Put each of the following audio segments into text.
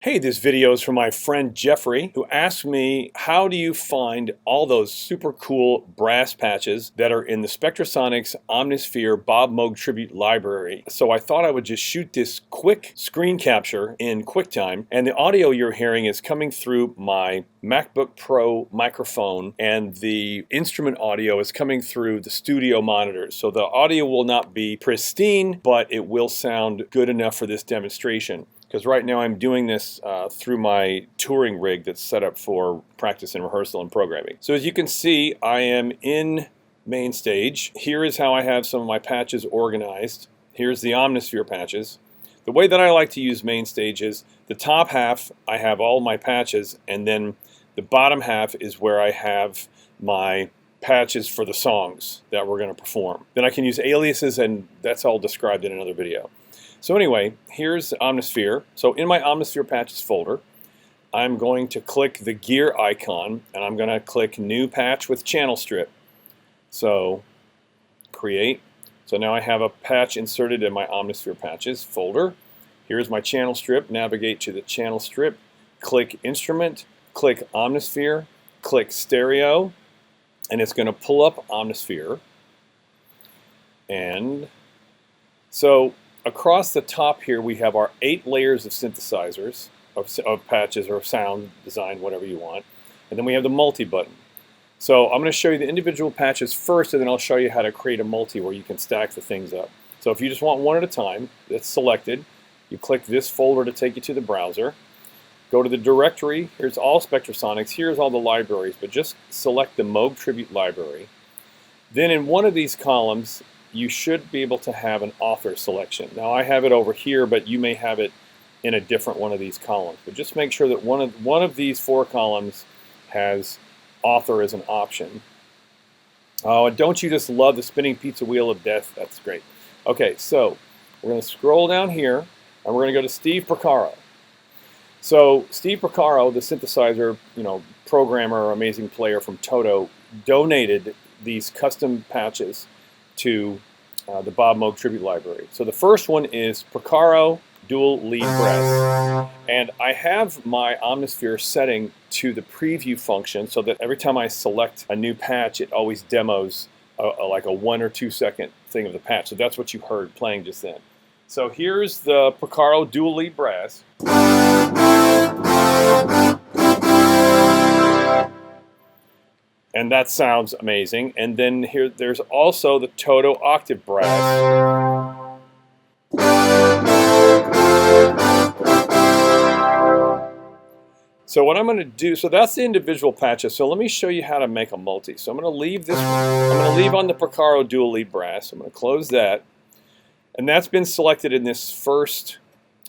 Hey, this video is from my friend Jeffrey, who asked me, how do you find all those super cool brass patches that are in the Spectrasonics Omnisphere Bob Moog Tribute Library? So I thought I would just shoot this quick screen capture in QuickTime, and the audio you're hearing is coming through my MacBook Pro microphone, and the instrument audio is coming through the studio monitors. So the audio will not be pristine, but it will sound good enough for this demonstration. Because right now I'm doing this through my touring rig that's set up for practice and rehearsal and programming. So as you can see, I am in main stage. Here is how I have some of my patches organized. Here's the Omnisphere patches. The way that I like to use main stage is the top half I have all my patches, and then the bottom half is where I have my patches for the songs that we're going to perform. Then I can use aliases, and that's all described in another video. So anyway, here's Omnisphere. So in my Omnisphere patches folder, I'm going to click the gear icon, and I'm going to click New Patch with Channel Strip. So create. So now I have a patch inserted in my Omnisphere patches folder. Here's my channel strip. Navigate to the channel strip. Click Instrument. Click Omnisphere. Click Stereo. And it's going to pull up Omnisphere. And so across the top here we have our 8 layers of synthesizers, of patches or sound design, whatever you want. And then we have the multi button. So I'm going to show you the individual patches first, and then I'll show you how to create a multi where you can stack the things up. So if you just want one at a time, that's selected. You click this folder to take you to the browser. Go to the directory. Here's all Spectrasonics. Here's all the libraries, but just select the Moog Tribute Library. Then in one of these columns, you should be able to have an author selection. Now I have it over here, but you may have it in a different one of these columns. But just make sure that one of these 4 columns has author as an option. Oh, and don't you just love the spinning pizza wheel of death? That's great. Okay, so we're going to scroll down here, and we're going to go to Steve Porcaro. So Steve Porcaro, the synthesizer, programmer, amazing player from Toto, donated these custom patches to the Bob Moog Tribute Library. So the first one is Porcaro Dual Lead Brass. And I have my Omnisphere setting to the preview function so that every time I select a new patch, it always demos like a 1 or 2 second thing of the patch. So that's what you heard playing just then. So here's the Porcaro Dual Lead Brass. And that sounds amazing. And then there's also the Toto Octave Brass. So what I'm going to do, so that's the individual patches. So let me show you how to make a multi. So I'm going to leave this, I'm going to leave on the Porcaro Dual Lead Brass. I'm going to close that. And that's been selected in this first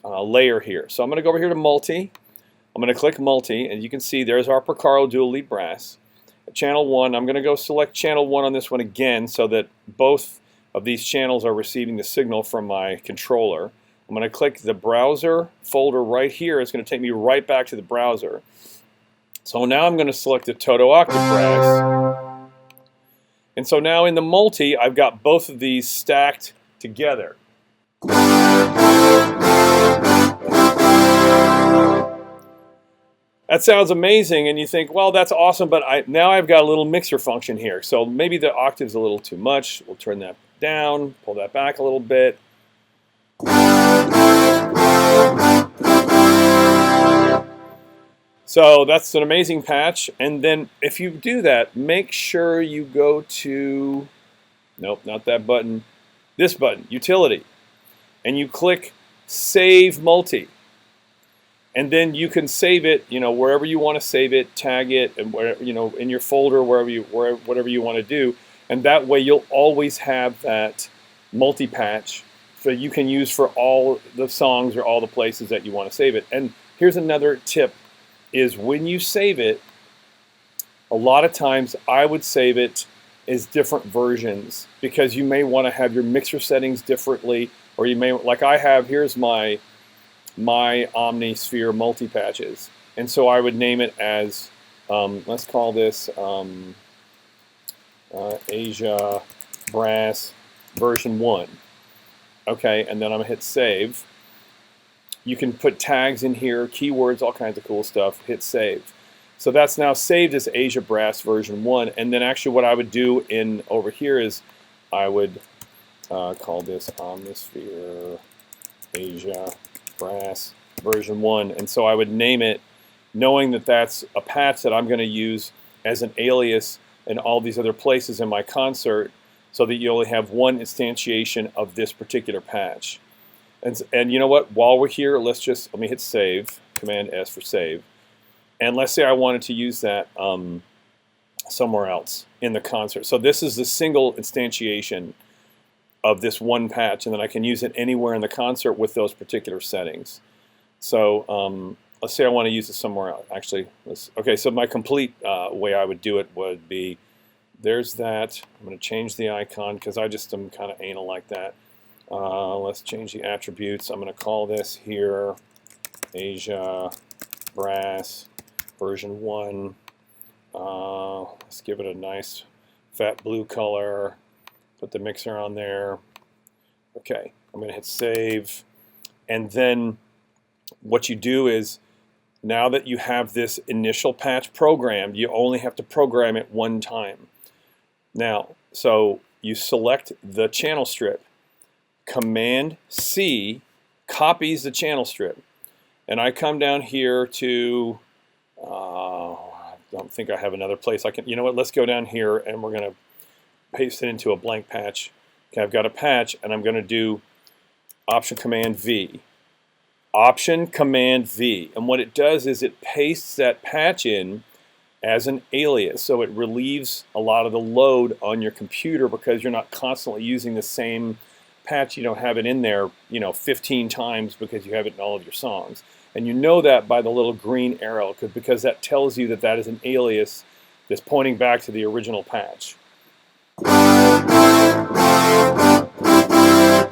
layer here. So I'm going to go over here to Multi. I'm going to click Multi, and you can see there's our Porcaro Dual Lead Brass. Channel 1, I'm going to go select channel 1 on this one again so that both of these channels are receiving the signal from my controller. I'm going to click the browser folder right here. It's going to take me right back to the browser. So now I'm going to select the Toto Octave Brass. And so now in the multi, I've got both of these stacked together. That sounds amazing, and you think, well, that's awesome, but now I've got a little mixer function here. So maybe the octave's a little too much. We'll turn that down, pull that back a little bit. So that's an amazing patch. And then if you do that, make sure you go to, nope, not that button, this button, Utility, and you click Save Multi. And then you can save it, wherever you want to save it, tag it, and in your folder, whatever you want to do. And that way, you'll always have that multi-patch, so you can use for all the songs or all the places that you want to save it. And here's another tip: is when you save it, a lot of times I would save it as different versions because you may want to have your mixer settings differently, or you may, like I have. Here's my Omnisphere multi-patches, and so I would name it as let's call this Asia Brass version 1. Okay, and then I'm going to hit save. You can put tags in here, keywords, all kinds of cool stuff. Hit save. So that's now saved as Asia Brass version 1. And then actually what I would do in over here is I would call this Omnisphere Asia Brass version 1. And so I would name it knowing that that's a patch that I'm going to use as an alias in all these other places in my concert, so that you only have one instantiation of this particular patch. And you know what? While we're here, let me hit save, Command S for save. And let's say I wanted to use that somewhere else in the concert. So this is the single instantiation of this one patch, and then I can use it anywhere in the concert with those particular settings. So let's say I want to use it somewhere else. Actually, okay, so my complete way I would do it would be, there's that. I'm going to change the icon because I just am kind of anal like that. Let's change the attributes. I'm going to call this here Asia Brass version 1. Let's give it a nice fat blue color. Put the mixer on there. Okay, I'm going to hit save. And then what you do is, now that you have this initial patch programmed, you only have to program it one time. Now, so you select the channel strip. Command C copies the channel strip. And I come down here to, I don't think I have another place I can, you know what, let's go down here and we're going to paste it into a blank patch. Okay, I've got a patch and I'm going to do Option Command V. Option Command V. And what it does is it pastes that patch in as an alias, so it relieves a lot of the load on your computer because you're not constantly using the same patch. You don't have it in there, 15 times because you have it in all of your songs. And you know that by the little green arrow, because that tells you that that is an alias that's pointing back to the original patch. And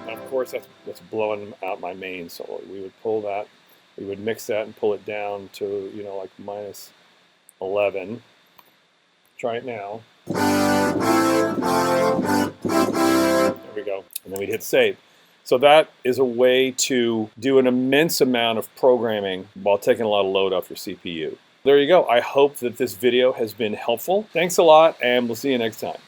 of course, that's blowing out my main, so we would pull that, we would mix that and pull it down to, like minus 11. Try it now. There we go. And then we'd hit save. So that is a way to do an immense amount of programming while taking a lot of load off your CPU. There you go. I hope that this video has been helpful. Thanks a lot, and we'll see you next time.